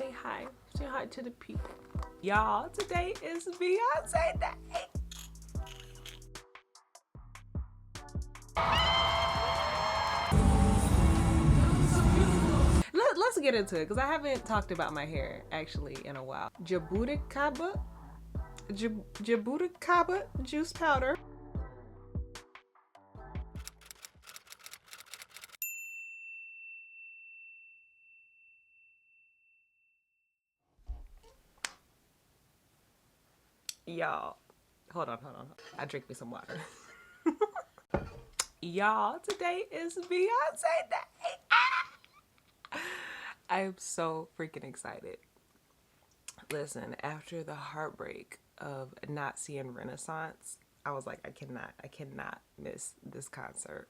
Say hi. Say hi to the people. Y'all, today is Beyonce Day. Let's get into it because I haven't talked about my hair actually in a while. Jabuticaba juice powder. Y'all, hold on. I drink me some water. Y'all, today is Beyonce Day. I am so freaking excited. Listen, after the heartbreak of not seeing Renaissance, I was like, I cannot miss this concert.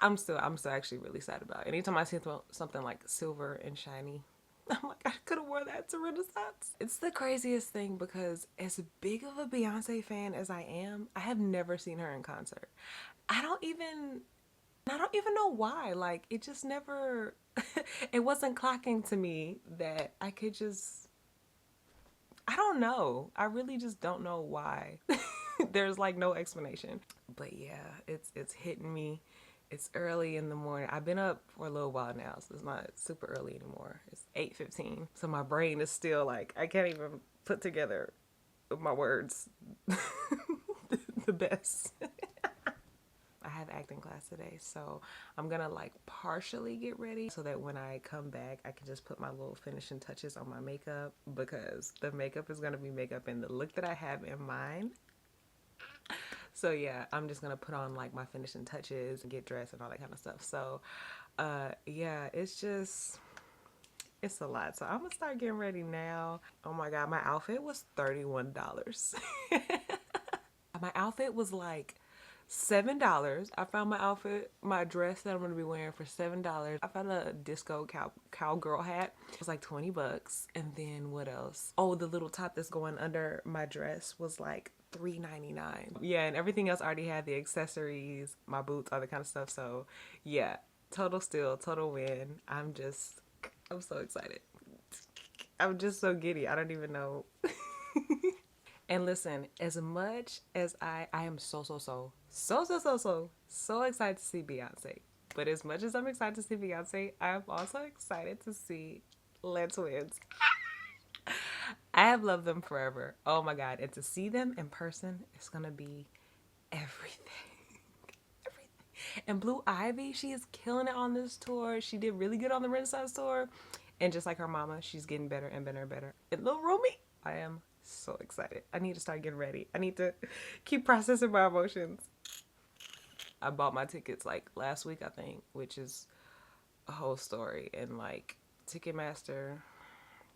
I'm still actually really sad about it. Anytime I see something like silver and shiny, I'm like, I could have worn that to Renaissance. It's the craziest thing because as big of a Beyonce fan as I am, I have never seen her in concert. I don't even know why. Like, it just never, it wasn't clocking to me that I could just, I don't know. I really just don't know why. There's like no explanation. But yeah, it's hitting me. It's early in the morning. I've been up for a little while now, so it's not super early anymore. It's 8:15. So my brain is still like, I can't even put together my words the best. I have acting class today, so I'm gonna like partially get ready so that when I come back, I can just put my little finishing touches on my makeup, because the makeup is gonna be makeup in the look that I have in mind. So yeah, I'm just gonna put on like my finishing touches and get dressed and all that kind of stuff. So yeah, it's a lot. So I'm gonna start getting ready now. Oh my god, my outfit was $31. My outfit was like $7. I found my dress that I'm gonna be wearing for $7. I found a disco cowgirl hat. It was like 20 bucks. And then what else? Oh, the little top that's going under my dress was like $3.99. Yeah, and everything else I already had, the accessories, my boots, all that kind of stuff. So yeah, total win. I'm so excited. I'm just so giddy. I don't even know. And listen, as much as I am so excited to see Beyonce. But as much as I'm excited to see Beyonce, I'm also excited to see Les Twins. I have loved them forever. Oh my god. And to see them in person is gonna be everything. Everything. And Blue Ivy, she is killing it on this tour. She did really good on the Renaissance tour. And just like her mama, she's getting better and better and better. And Lil Romy, I am so excited. I need to start getting ready. I need to keep processing my emotions. I bought my tickets like last week, I think, which is a whole story. And like Ticketmaster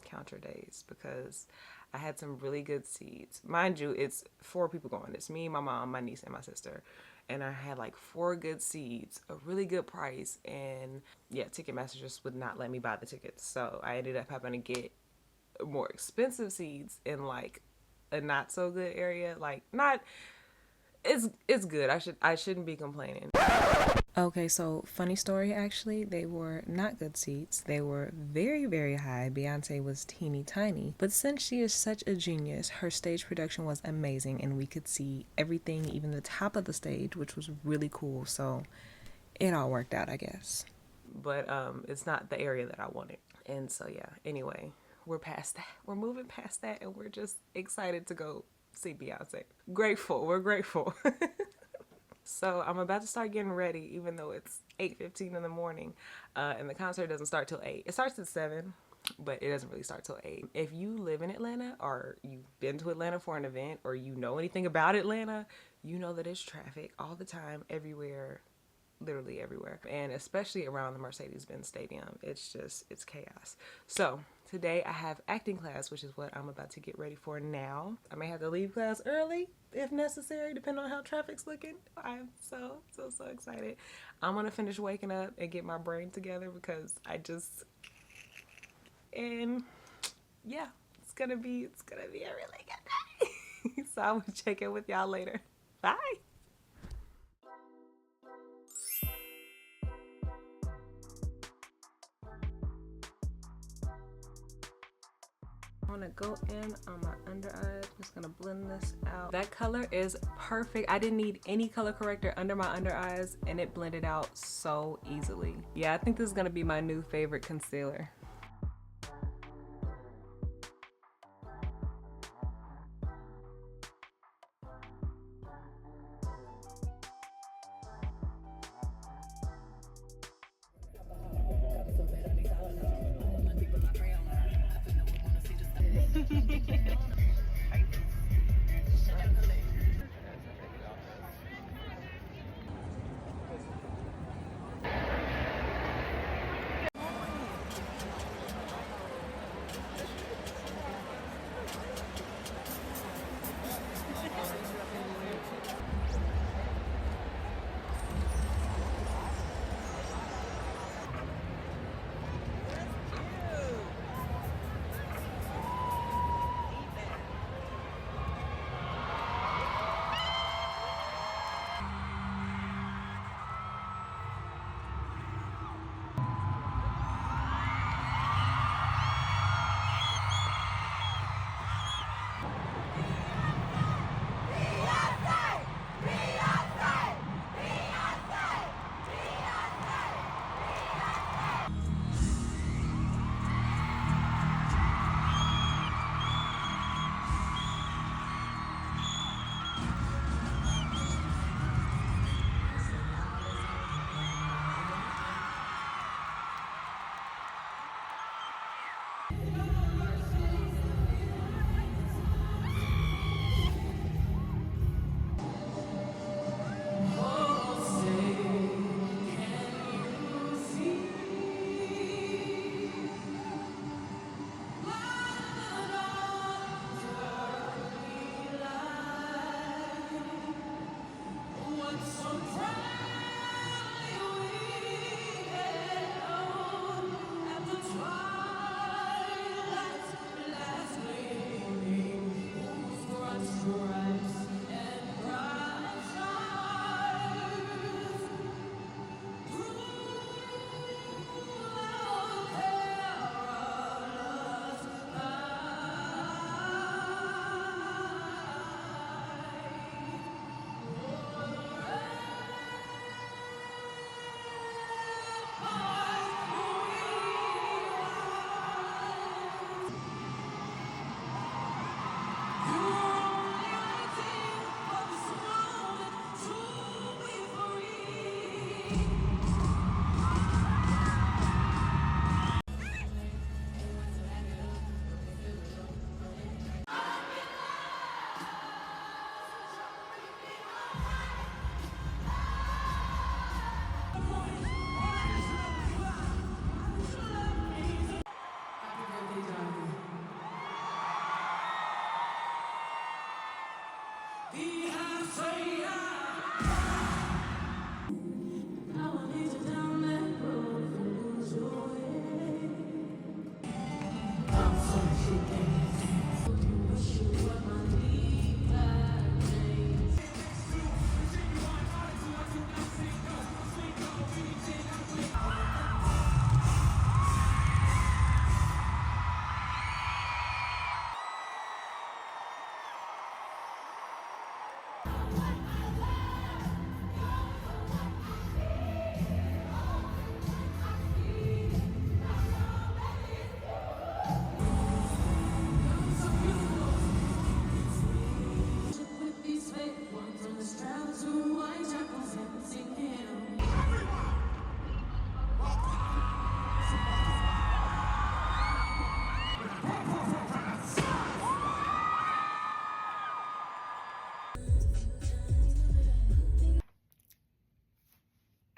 counter days, because I had some really good seats. Mind you, it's 4 people going. It's me, my mom, my niece, and my sister. And I had like 4 good seats, a really good price. And yeah, Ticketmaster just would not let me buy the tickets. So I ended up having to get more expensive seats in like a not so good area. Like, not, it's good. I shouldn't be complaining. Okay, so funny story, actually, they were not good seats. They were very, very high. Beyonce was teeny tiny. But since she is such a genius, her stage production was amazing, and we could see everything, even the top of the stage, which was really cool. So it all worked out, I guess. But it's not the area that I wanted. And so yeah, anyway, we're past that. We're moving past that, and we're just excited to go see Beyonce. Grateful. We're grateful. So I'm about to start getting ready, even though it's 8:15 in the morning, and the concert doesn't start till 8. It starts at 7, but it doesn't really start till 8. If you live in Atlanta, or you've been to Atlanta for an event, or you know anything about Atlanta, you know that it's traffic all the time, everywhere, literally everywhere, and especially around the Mercedes-Benz Stadium. It's chaos. So today I have acting class, which is what I'm about to get ready for now. I may have to leave class early if necessary, depending on how traffic's looking. I'm so excited. I'm gonna finish waking up and get my brain together, because and yeah, it's gonna be a really good day. So I'm gonna check in with y'all later. Bye. want to go in on my under eyes. I'm just gonna blend this out. That color is perfect. I didn't need any color corrector under my under eyes and it blended out so easily. Yeah, I think this is gonna be my new favorite concealer.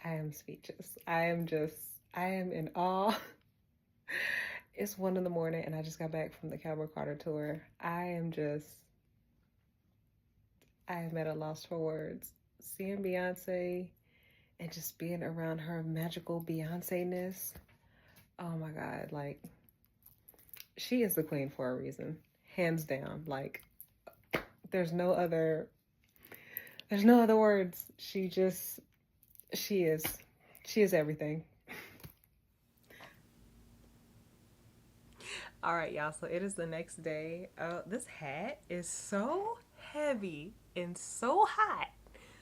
I am speechless. I am in awe. It's 1 in the morning and I just got back from the Cowboy Carter tour. I am at a loss for words. Seeing Beyonce and just being around her magical Beyonce-ness. Oh my God, like, she is the queen for a reason. Hands down. Like, there's no other words. She is everything. All right, y'all. So it is the next day. This hat is so heavy and so hot.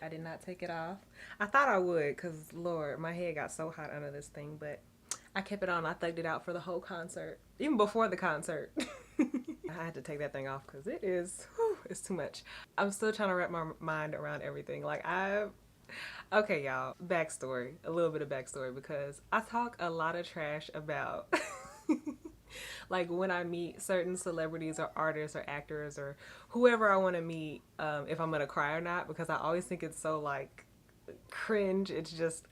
I did not take it off. I thought I would because, Lord, my head got so hot under this thing, but I kept it on. I thugged it out for the whole concert, even before the concert. I had to take that thing off because it is, whew, it's too much. I'm still trying to wrap my mind around everything. Okay, y'all, backstory, a little bit of backstory, because I talk a lot of trash about like when I meet certain celebrities or artists or actors or whoever I want to meet, if I'm gonna cry or not, because I always think it's so like cringe. It's just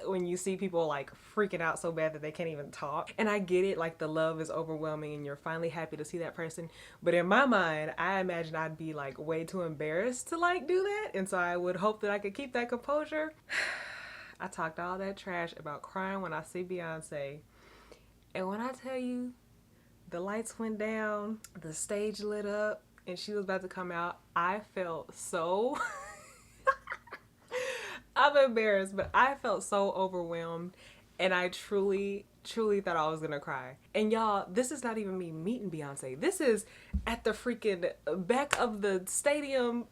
when you see people like freaking out so bad that they can't even talk. And I get it, like the love is overwhelming and you're finally happy to see that person. But in my mind, I imagine I'd be like way too embarrassed to like do that. And so I would hope that I could keep that composure. I talked all that trash about crying when I see Beyonce. And when I tell you, the lights went down, the stage lit up, and she was about to come out, I felt so I'm embarrassed, but I felt so overwhelmed, and I truly, truly thought I was gonna cry. And y'all, this is not even me meeting Beyonce. This is at the freaking back of the stadium,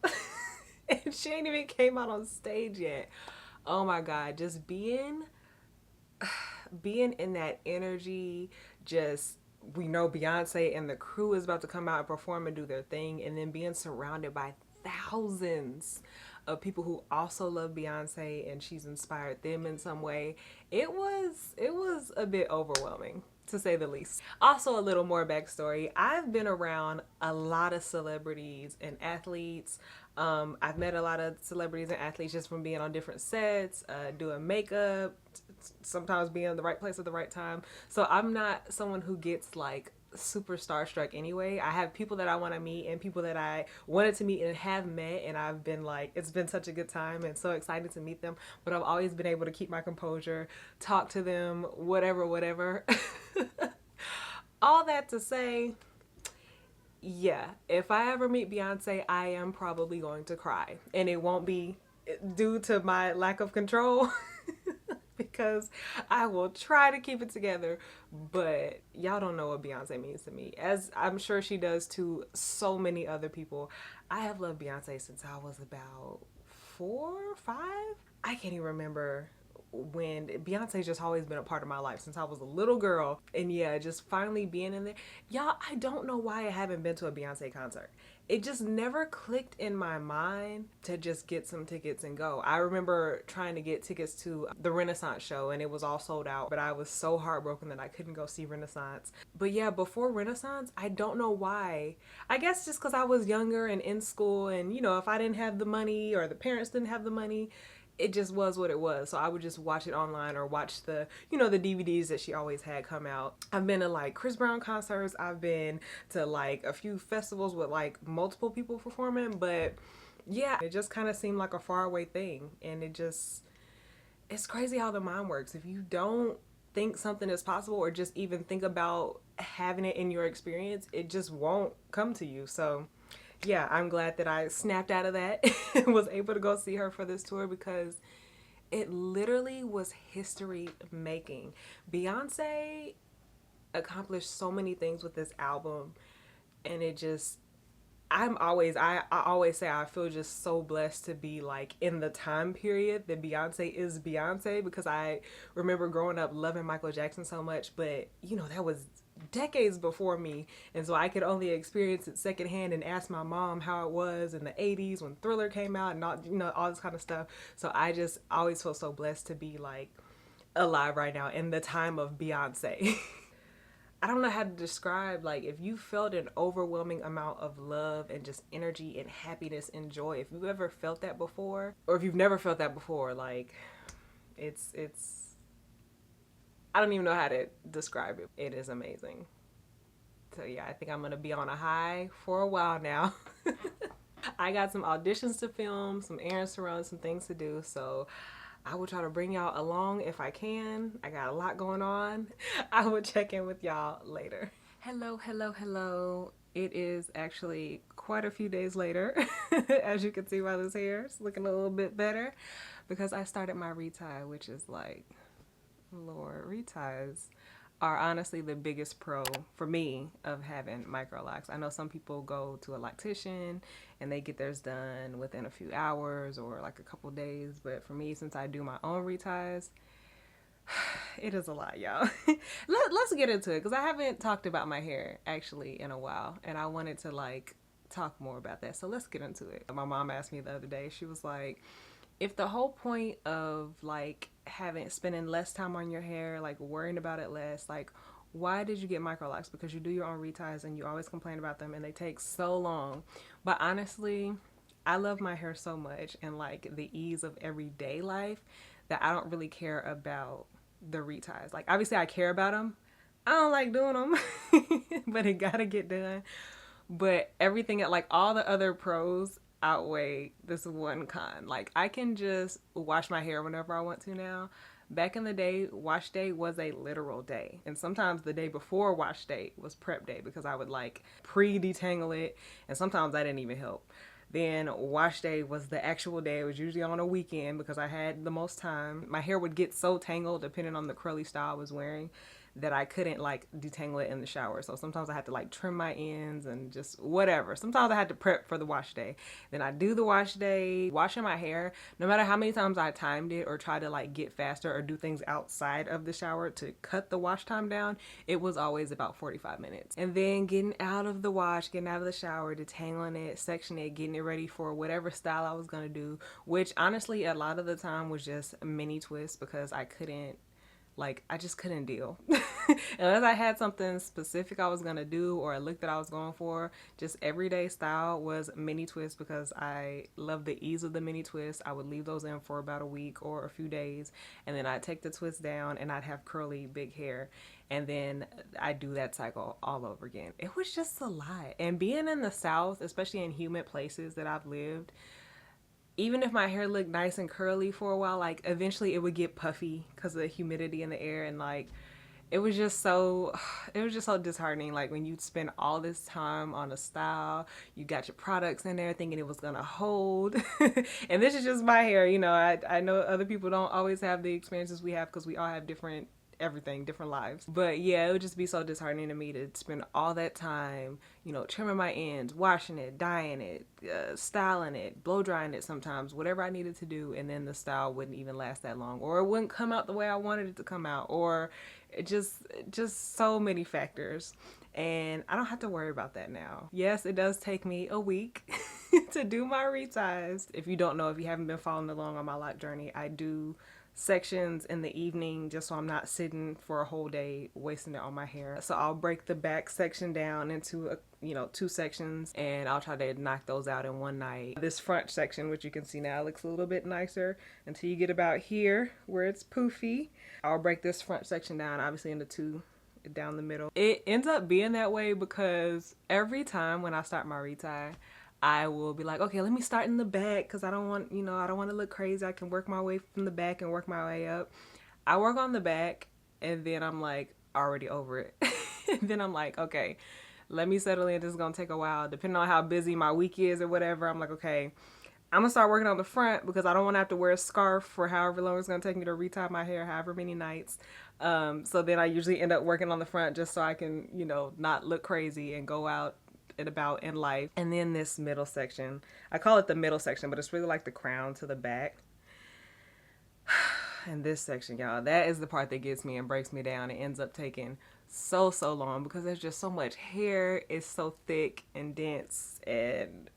and she ain't even came out on stage yet. Oh my God, just being in that energy, just we know Beyonce and the crew is about to come out and perform and do their thing, and then being surrounded by thousands of people who also love Beyonce and she's inspired them in some way. It was a bit overwhelming, to say the least. Also, a little more backstory. I've been around a lot of celebrities and athletes. I've met a lot of celebrities and athletes just from being on different sets, doing makeup, sometimes being in the right place at the right time. So I'm not someone who gets like super starstruck anyway. I have people that I want to meet and people that I wanted to meet and have met, and I've been like, it's been such a good time and so excited to meet them, but I've always been able to keep my composure, talk to them, whatever. All that to say, yeah, if I ever meet Beyonce, I am probably going to cry, and it won't be due to my lack of control because I will try to keep it together, but y'all don't know what Beyonce means to me, as I'm sure she does to so many other people. I have loved Beyonce since I was about 4 or 5. I can't even remember when. Beyonce's just always been a part of my life since I was a little girl. And yeah, just finally being in there. Y'all, I don't know why I haven't been to a Beyonce concert. It just never clicked in my mind to just get some tickets and go. I remember trying to get tickets to the Renaissance show and it was all sold out, but I was so heartbroken that I couldn't go see Renaissance. But yeah, before Renaissance, I don't know why. I guess just because I was younger and in school, and you know, if I didn't have the money or the parents didn't have the money, it just was what it was. So I would just watch it online or watch the, you know, the DVDs that she always had come out. I've been to like Chris Brown concerts. I've been to like a few festivals with like multiple people performing, but yeah, it just kind of seemed like a faraway thing. And it's crazy how the mind works. If you don't think something is possible or just even think about having it in your experience, it just won't come to you. So yeah, I'm glad that I snapped out of that and was able to go see her for this tour, because it literally was history making. Beyonce accomplished so many things with this album, and it just, I always say I feel just so blessed to be like in the time period that Beyonce is Beyonce, because I remember growing up loving Michael Jackson so much, but you know, that was decades before me, and so I could only experience it secondhand and ask my mom how it was in the 80s when Thriller came out and all, you know, all this kind of stuff. So I just always feel so blessed to be like alive right now in the time of Beyonce. I don't know how to describe, like, if you felt an overwhelming amount of love and just energy and happiness and joy, if you've ever felt that before, or if you've never felt that before, like, it's I don't even know how to describe it. It is amazing. So yeah, I think I'm gonna be on a high for a while now. I got some auditions to film, some errands to run, some things to do, so I will try to bring y'all along if I can. I got a lot going on. I will check in with y'all later. Hello. It is actually quite a few days later. As you can see by this hair, it's looking a little bit better because I started my retie, which is like, Lord, reties. are honestly the biggest pro for me of having microlocs. I know some people go to a loctician and they get theirs done within a few hours or like a couple days, but for me, since I do my own reties, it is a lot, y'all. Let's get into it because I haven't talked about my hair actually in a while, and I wanted to like talk more about that. So let's get into it. My mom asked me the other day, she was like, if the whole point of like spending less time on your hair, like worrying about it less, like why did you get microlocs? Because you do your own reties and you always complain about them and they take so long. But honestly, I love my hair so much and like the ease of everyday life that I don't really care about the reties. Like obviously I care about them. I don't like doing them, but it gotta get done. But everything, like all the other pros outweigh this one con. Like I can just wash my hair whenever I want to now. Back in the day, wash day was a literal day. And sometimes the day before wash day was prep day because I would like pre-detangle it. And sometimes that didn't even help. Then wash day was the actual day. It was usually on a weekend because I had the most time. My hair would get so tangled depending on the curly style I was wearing that I couldn't like detangle it in the shower. So sometimes I had to like trim my ends and just whatever. Sometimes I had to prep for the wash day. Then I do the wash day, washing my hair. No matter how many times I timed it or try to like get faster or do things outside of the shower to cut the wash time down, it was always about 45 minutes. And then getting out of the wash, getting out of the shower, detangling it, sectioning it, getting it ready for whatever style I was gonna do, which honestly a lot of the time was just mini twists because I just couldn't deal. Unless I had something specific I was going to do or a look that I was going for, just everyday style was mini twists because I love the ease of the mini twists. I would leave those in for about a week or a few days, and then I'd take the twist down and I'd have curly big hair. And then I do that cycle all over again. It was just a lot. And being in the South, especially in humid places that I've lived, even if my hair looked nice and curly for a while, like eventually it would get puffy because of the humidity in the air, and like it was just so disheartening. Like when you spend all this time on a style, you got your products in there thinking it was gonna hold. And this is just my hair, you know. I know other people don't always have the experiences we have because we all have different everything, different lives. But yeah, it would just be so disheartening to me to spend all that time, you know, trimming my ends, washing it, dyeing it, styling it, blow drying it sometimes, whatever I needed to do, and then the style wouldn't even last that long, or it wouldn't come out the way I wanted it to come out, or it just so many factors. And I don't have to worry about that now. Yes, it does take me a week to do my reties. If you don't know, if you haven't been following along on my lock journey, I do sections in the evening just so I'm not sitting for a whole day wasting it on my hair. So I'll break the back section down into two sections, and I'll try to knock those out in one night. This front section, which you can see now, looks a little bit nicer until you get about here where it's poofy. I'll break this front section down obviously into two down the middle. It ends up being that way because every time when I start my retie, I will be like, okay, let me start in the back because I don't want to look crazy. I can work my way from the back and work my way up. I work on the back and then I'm like already over it. And then I'm like, okay, let me settle in. This is going to take a while. Depending on how busy my week is or whatever, I'm like, okay, I'm going to start working on the front because I don't want to have to wear a scarf for however long it's going to take me to retie my hair, however many nights. So then I usually end up working on the front just so I can, not look crazy and go out and about in life. And then this middle section, I call it the middle section, but it's really like the crown to the back. And this section, y'all, that is the part that gets me and breaks me down. It ends up taking so long because there's just so much hair. It's so thick and dense and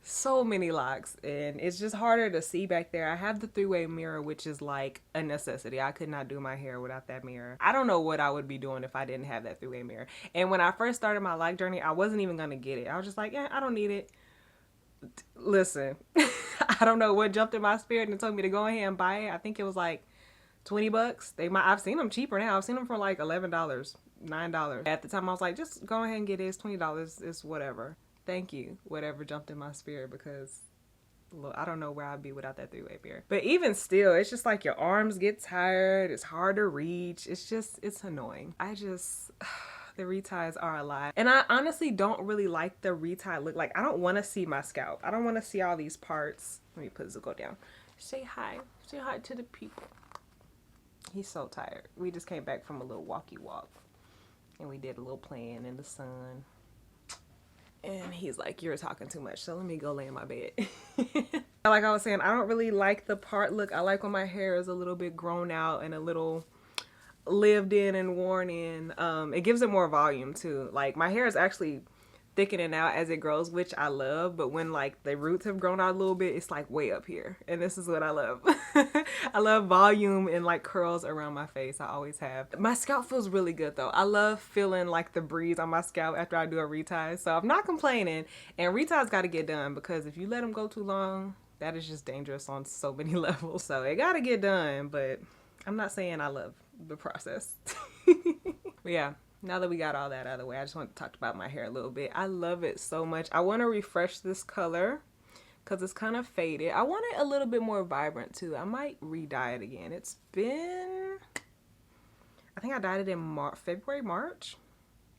so many locks, and it's just harder to see back there. I have the three-way mirror, which is like a necessity. I could not do my hair without that mirror. I don't know what I would be doing if I didn't have that three-way mirror. And when I first started my lock journey, I wasn't even gonna get it. I was just like, I don't need it. Listen, I don't know what jumped in my spirit and told me to go ahead and buy it. I think it was like $20. I've seen them cheaper now. I've seen them for like $11, $9. At the time I was like, just go ahead and get it. It's $20. It's whatever. Thank you, whatever jumped in my spirit, because look, I don't know where I'd be without that three-way mirror. But even still, it's just like your arms get tired. It's hard to reach. It's annoying. The reties are a lot. And I honestly don't really like the retie look. Like, I don't want to see my scalp. I don't want to see all these parts. Let me put Zuko down. Say hi. Say hi to the people. He's so tired. We just came back from a little walkie walk and we did a little playing in the sun. And he's like, you're talking too much, so let me go lay in my bed. Like I was saying, I don't really like the part look. I like when my hair is a little bit grown out and a little lived in and worn in. It gives it more volume too. Like my hair is actually thickening out as it grows, which I love, but when like the roots have grown out a little bit, it's like way up here, and this is what I love. I love volume and like curls around my face. I always have. My scalp feels really good though. I love feeling like the breeze on my scalp after I do a retie, so I'm not complaining. And reties got to get done, because if you let them go too long, that is just dangerous on so many levels. So it got to get done, but I'm not saying I love the process. But yeah, now that we got all that out of the way, I just want to talk about my hair a little bit. I love it so much. I want to refresh this color because it's kind of faded. I want it a little bit more vibrant too. I might re-dye it again. It's been, I think I dyed it in February, March.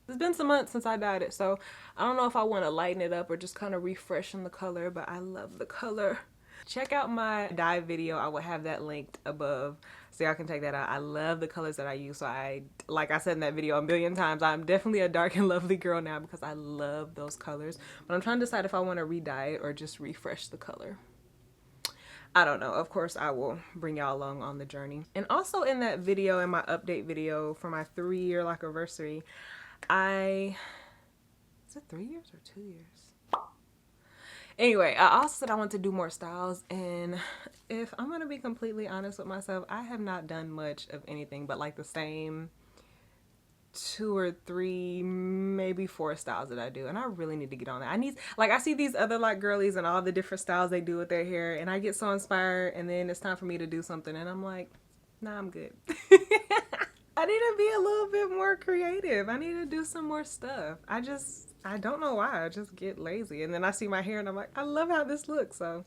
It's been some months since I dyed it, so I don't know if I want to lighten it up or just kind of refreshen the color, but I love the color. Check out my dye video. I will have that linked above so y'all can check that out. I love the colors that I use. So like I said in that video a million times, I'm definitely a dark and lovely girl now because I love those colors. But I'm trying to decide if I want to re-dye it or just refresh the color. I don't know. Of course, I will bring y'all along on the journey. And also in that video, in my update video for my 3-year like anniversary, is it 3 years or 2 years? Anyway, I also said I want to do more styles, and if I'm going to be completely honest with myself, I have not done much of anything but like the same 2 or 3, maybe 4 styles that I do, and I really need to get on that. I see these other like girlies and all the different styles they do with their hair, and I get so inspired, and then it's time for me to do something, and I'm like, nah, I'm good. I need to be a little bit more creative. I need to do some more stuff. I don't know why. I just get lazy. And then I see my hair and I'm like, I love how this looks. So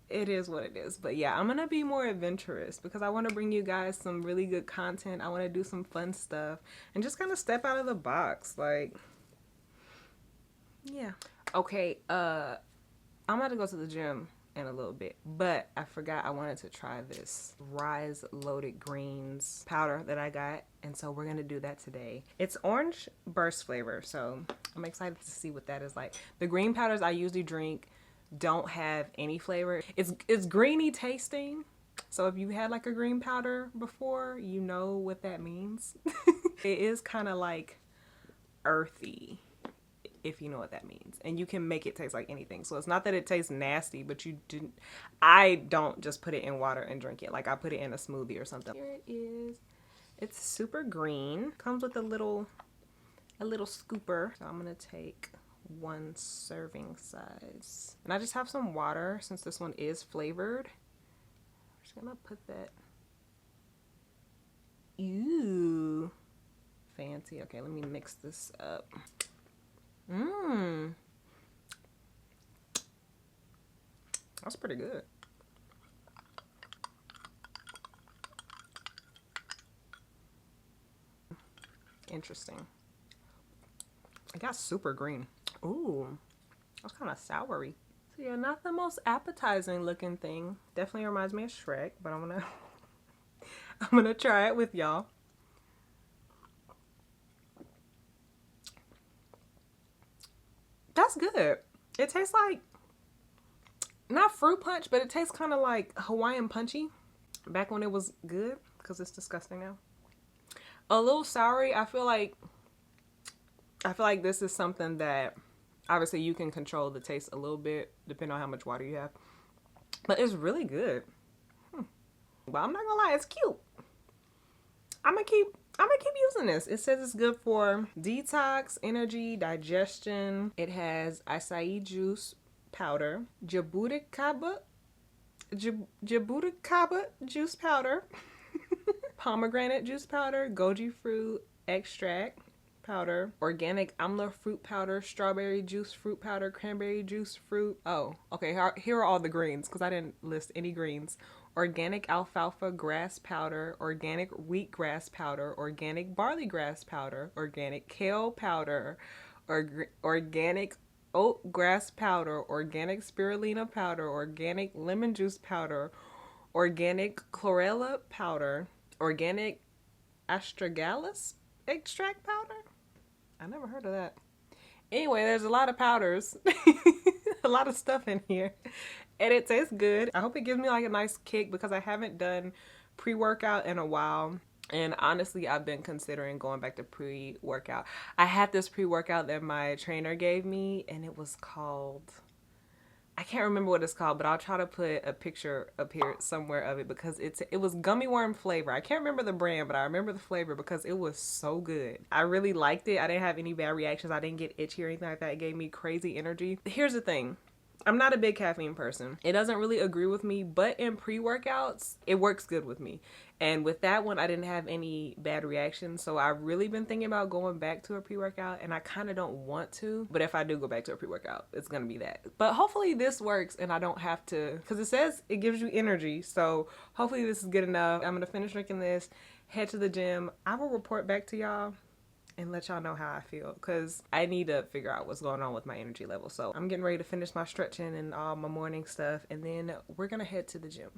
it is what it is. But yeah, I'm going to be more adventurous because I want to bring you guys some really good content. I want to do some fun stuff and just kind of step out of the box. Like, yeah. Okay, I'm about to go to the gym in a little bit, but I forgot I wanted to try this Rise Loaded Greens powder that I got, and so we're gonna do that today. It's orange burst flavor, so I'm excited to see what that is like. The green powders I usually drink don't have any flavor. It's greeny tasting, so if you had like a green powder before, you know what that means. It is kind of like earthy, if you know what that means, and you can make it taste like anything. So it's not that it tastes nasty, but I don't just put it in water and drink it. Like I put it in a smoothie or something. Here it is. It's super green. Comes with a little scooper. So I'm gonna take 1 serving size, and I just have some water since this one is flavored. I'm just gonna put that. Ooh, fancy. Okay, let me mix this up. That's pretty good. Interesting. It got super green. Ooh, that's kind of soury. So yeah, not the most appetizing looking thing. Definitely reminds me of Shrek, but I'm gonna try it with y'all. That's good. It tastes like, not fruit punch, but it tastes kind of like Hawaiian punchy back when it was good, because it's disgusting now. A little soury. I feel like this is something that obviously you can control the taste a little bit depending on how much water you have, but it's really good. But I'm not gonna lie, it's cute. I'm gonna keep using this. It says it's good for detox, energy, digestion. It has acai juice powder, jabuticaba juice powder, pomegranate juice powder, goji fruit extract powder, organic amla fruit powder, strawberry juice fruit powder, cranberry juice fruit. Oh, okay, here are all the greens because I didn't list any greens. Organic alfalfa grass powder, organic wheatgrass powder, organic barley grass powder, organic kale powder, organic oat grass powder, organic spirulina powder, organic lemon juice powder, organic chlorella powder, organic astragalus extract powder. I never heard of that. Anyway, there's a lot of powders, a lot of stuff in here, and it tastes good. I hope it gives me like a nice kick because I haven't done pre-workout in a while. And honestly, I've been considering going back to pre-workout. I had this pre-workout that my trainer gave me, and it was called, I can't remember what it's called, but I'll try to put a picture up here somewhere of it because it was gummy worm flavor. I can't remember the brand, but I remember the flavor because it was so good. I really liked it. I didn't have any bad reactions. I didn't get itchy or anything like that. It gave me crazy energy. Here's the thing. I'm not a big caffeine person. It doesn't really agree with me, but in pre-workouts, it works good with me. And with that one, I didn't have any bad reactions. So I've really been thinking about going back to a pre-workout, and I kind of don't want to. But if I do go back to a pre-workout, it's going to be that. But hopefully this works and I don't have to, because it says it gives you energy. So hopefully this is good enough. I'm going to finish drinking this, head to the gym. I will report back to y'all and let y'all know how I feel because I need to figure out what's going on with my energy level. So I'm getting ready to finish my stretching and all my morning stuff, and then we're gonna head to the gym.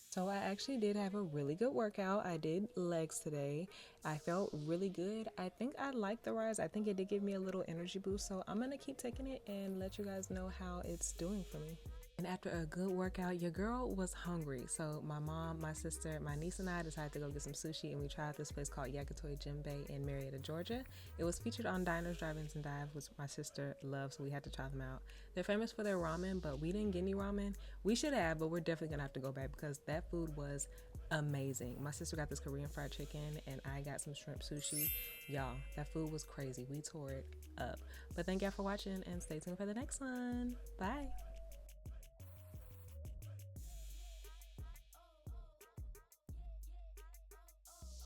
So I actually did have a really good workout. I did legs today. I felt really good. I think I liked the rise. I think it did give me a little energy boost, so I'm gonna keep taking it and let you guys know how it's doing for me. And after a good workout, your girl was hungry. So my mom, my sister, my niece, and I decided to go get some sushi, and we tried this place called Yakitori Jinbei in Marietta, Georgia. It was featured on Diners, Drive-Ins, and Dives, which my sister loves, so we had to try them out. They're famous for their ramen, but we didn't get any ramen. We should have, but we're definitely gonna have to go back because that food was amazing. My sister got this Korean fried chicken, and I got some shrimp sushi. Y'all, that food was crazy. We tore it up. But thank y'all for watching, and stay tuned for the next one. Bye.